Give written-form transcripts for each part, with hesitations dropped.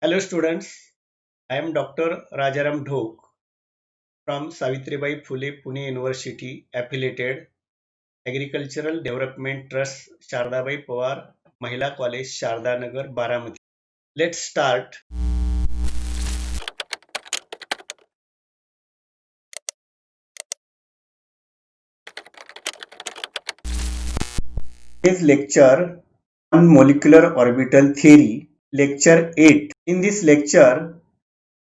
Hello students, I am Dr. Rajaram Dhok from Savitribai Phule Pune University affiliated Agricultural Development Trust Shardabai Pawar Mahila College Shardanagar Baramati. Let's start today's lecture on molecular orbital theory, lecture 8. In this lecture,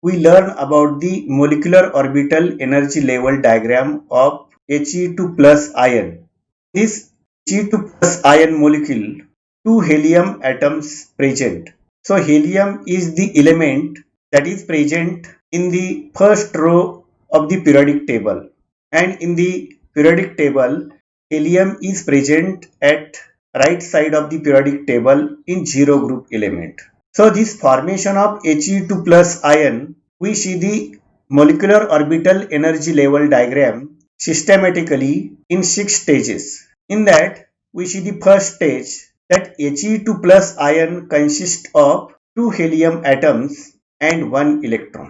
we learn about the molecular orbital energy level diagram of He2 plus ion. This He2 plus ion molecule, two helium atoms present. So helium is the element that is present in the first row of the periodic table, and in the periodic table helium is present at right side of the periodic table in zero group element. So this formation of He2 plus ion, we see the molecular orbital energy level diagram systematically in 6 stages. In that, we see the first stage that He2 plus ion consists of two helium atoms and one electron.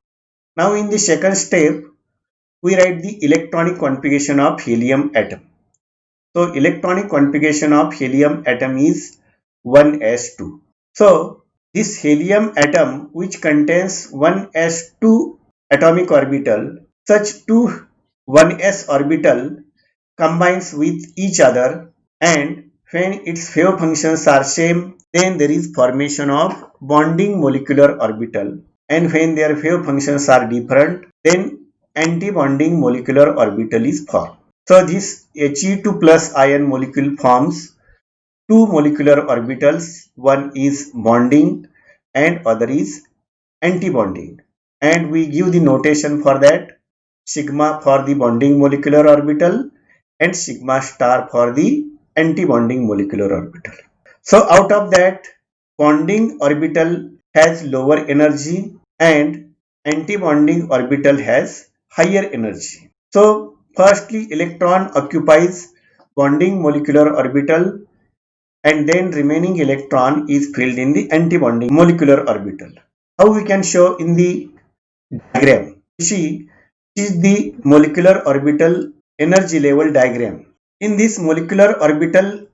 Now in the second step, we write the electronic configuration of helium atom. So electronic configuration of helium atom is 1s2. So this helium atom which contains 1s2 atomic orbital, such two 1s orbital combines with each other, and when its wave functions are same, then there is formation of bonding molecular orbital, and when their wave functions are different, then anti-bonding molecular orbital is formed. So this He2 plus ion molecule forms two molecular orbitals, one is bonding and other is anti-bonding, and we give the notation for that: sigma for the bonding molecular orbital and sigma star for the anti-bonding molecular orbital. So out of that, bonding orbital has lower energy and anti-bonding orbital has higher energy. So firstly, electron occupies bonding molecular orbital, and then remaining electron is filled in the antibonding molecular orbital. How we can show in the diagram? See, this is the molecular orbital energy level diagram. In this molecular orbital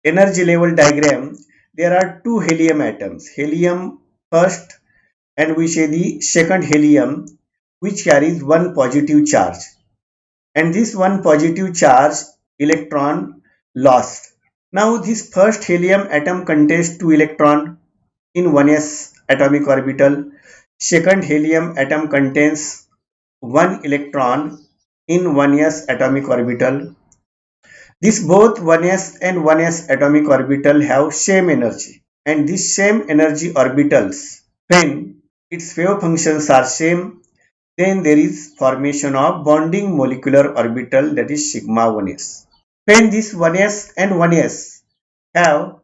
energy level diagram, there are two helium atoms, helium first and we say the second helium, which carries one positive charge, and this one positive charge electron loss. Now this first helium atom contains two electron in 1s atomic orbital. Second helium atom contains one electron in 1s atomic orbital. This both 1s and 1s atomic orbital have same energy, and these same energy orbitals, when its wave functions are same, then there is formation of bonding molecular orbital, that is sigma 1s. When these 1s and 1s have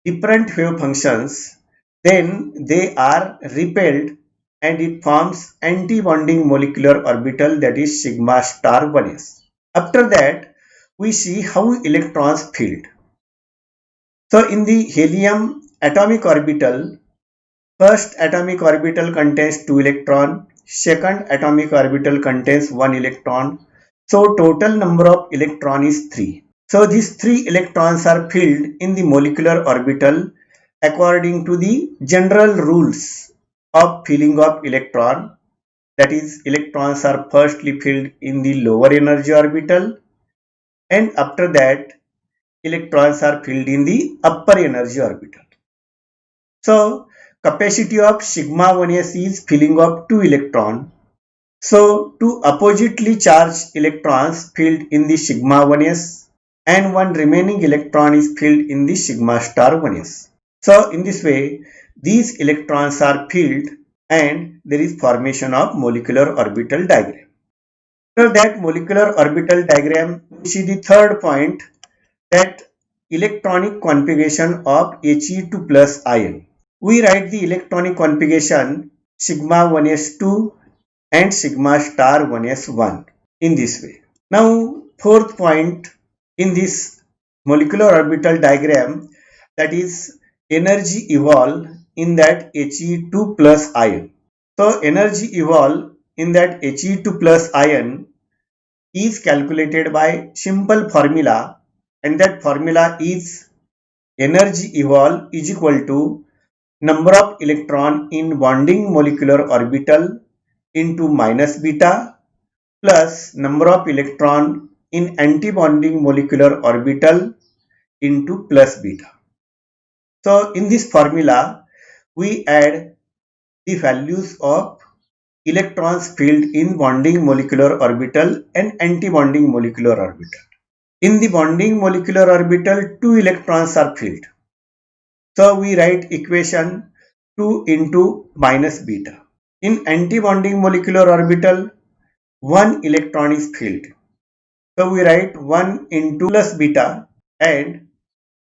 different wave functions, then they are repelled and it forms anti-bonding molecular orbital, that is sigma star 1s. After that, we see how electrons filled. So in the helium atomic orbital, first atomic orbital contains two electron, second atomic orbital contains one electron. So total number of electron is 3. So these 3 electrons are filled in the molecular orbital according to the general rules of filling of electron. That is, electrons are firstly filled in the lower energy orbital, and after that electrons are filled in the upper energy orbital. So capacity of sigma 1s is filling of 2 electron. So two oppositely charged electrons filled in the sigma 1s, and one remaining electron is filled in the sigma star 1s. So in this way, these electrons are filled and there is formation of molecular orbital diagram. After that molecular orbital diagram, we see the third point, that electronic configuration of He2 plus ion. We write the electronic configuration sigma 1s2 and sigma star 1s1 in this way. Now fourth point in this molecular orbital diagram, that is energy evolve in that He2 plus ion. So energy evolved in that He2 plus ion is calculated by simple formula, and that formula is energy evolved is equal to number of electron in bonding molecular orbital into minus beta plus number of electron in antibonding molecular orbital into plus beta. So in this formula, we add the values of electrons filled in bonding molecular orbital and antibonding molecular orbital. In the bonding molecular orbital, 2 electrons are filled. So we write equation 2 into minus beta. In antibonding molecular orbital, 1 electron is filled. So we write 1 into plus beta, and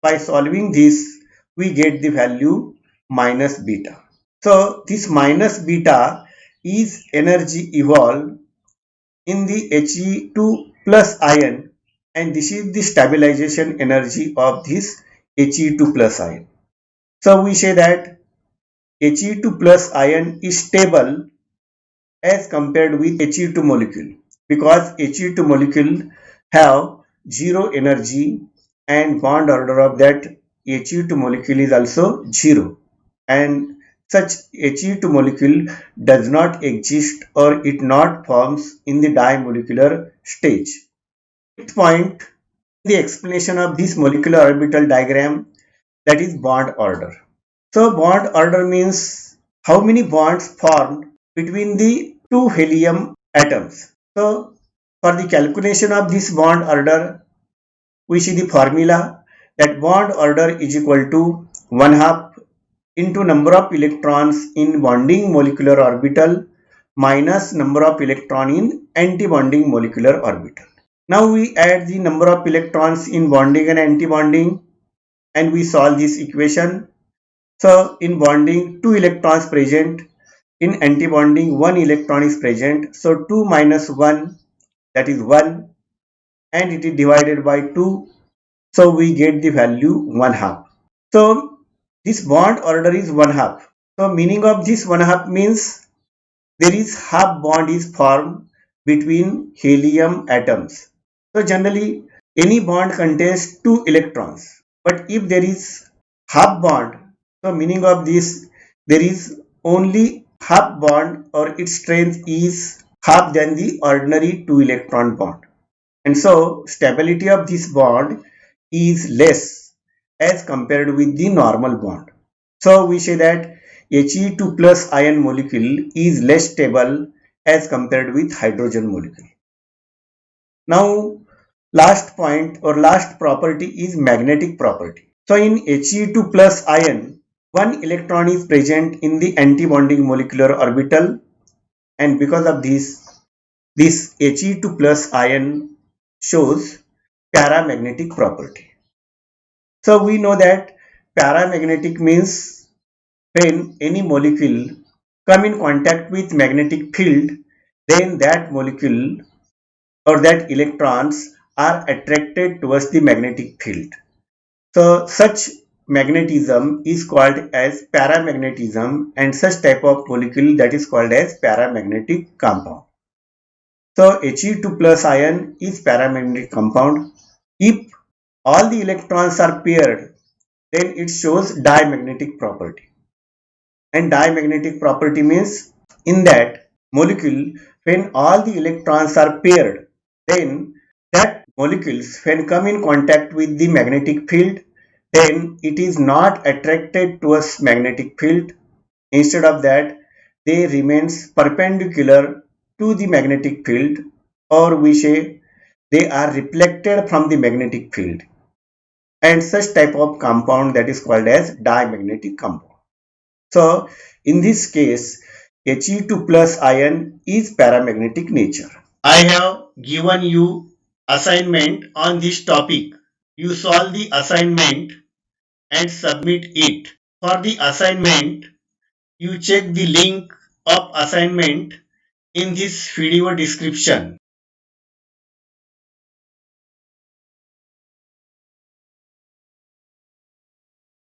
by solving this, we get the value minus beta. So this minus beta is energy evolved in the He2 plus ion, and this is the stabilization energy of this He2 plus ion. So we say that He2 plus ion is stable as compared with He2 molecule, because He2 molecule have zero energy and bond order of that He2 molecule is also zero, and such He2 molecule does not exist or it not forms in the dimolecular stage. Next point, the explanation of this molecular orbital diagram, that is bond order. So bond order means how many bonds formed between the two helium atoms. So for the calculation of this bond order, we see the formula that bond order is equal to 1 half into number of electrons in bonding molecular orbital minus number of electron in antibonding molecular orbital. Now we add the number of electrons in bonding and antibonding, and we solve this equation. So in bonding, 2 electrons present, in antibonding 1 electron is present. So 2 minus 1, that is 1, and it is divided by 2. So we get the value 1 half. So this bond order is 1 half. So meaning of this 1 half means there is half bond is formed between helium atoms. So generally any bond contains 2 electrons. But if there is half bond, so meaning of this, there is only half bond or its strength is half than the ordinary 2 electron bond. And so stability of this bond is less as compared with the normal bond. So we say that He2 plus ion molecule is less stable as compared with hydrogen molecule. Now last point or last property is magnetic property. So in He2 plus ion, 1 electron is present in the antibonding molecular orbital, and because of this He2 plus ion shows paramagnetic property. So we know that paramagnetic means when any molecule come in contact with magnetic field, then that molecule or that electrons are attracted towards the magnetic field. So such magnetism is called as paramagnetism, and such type of molecule that is called as paramagnetic compound. So He2 plus ion is paramagnetic compound. If all the electrons are paired, then it shows diamagnetic property. And diamagnetic property means in that molecule, when all the electrons are paired, then that molecules when come in contact with the magnetic field, then it is not attracted towards magnetic field. Instead of that, they remains perpendicular to the magnetic field, or we say they are reflected from the magnetic field, and such type of compound that is called as diamagnetic compound. So in this case, He2 plus ion is paramagnetic nature. I have given you assignment on this topic. You solve the assignment and submit it. For the assignment, you check the link of assignment in this video description.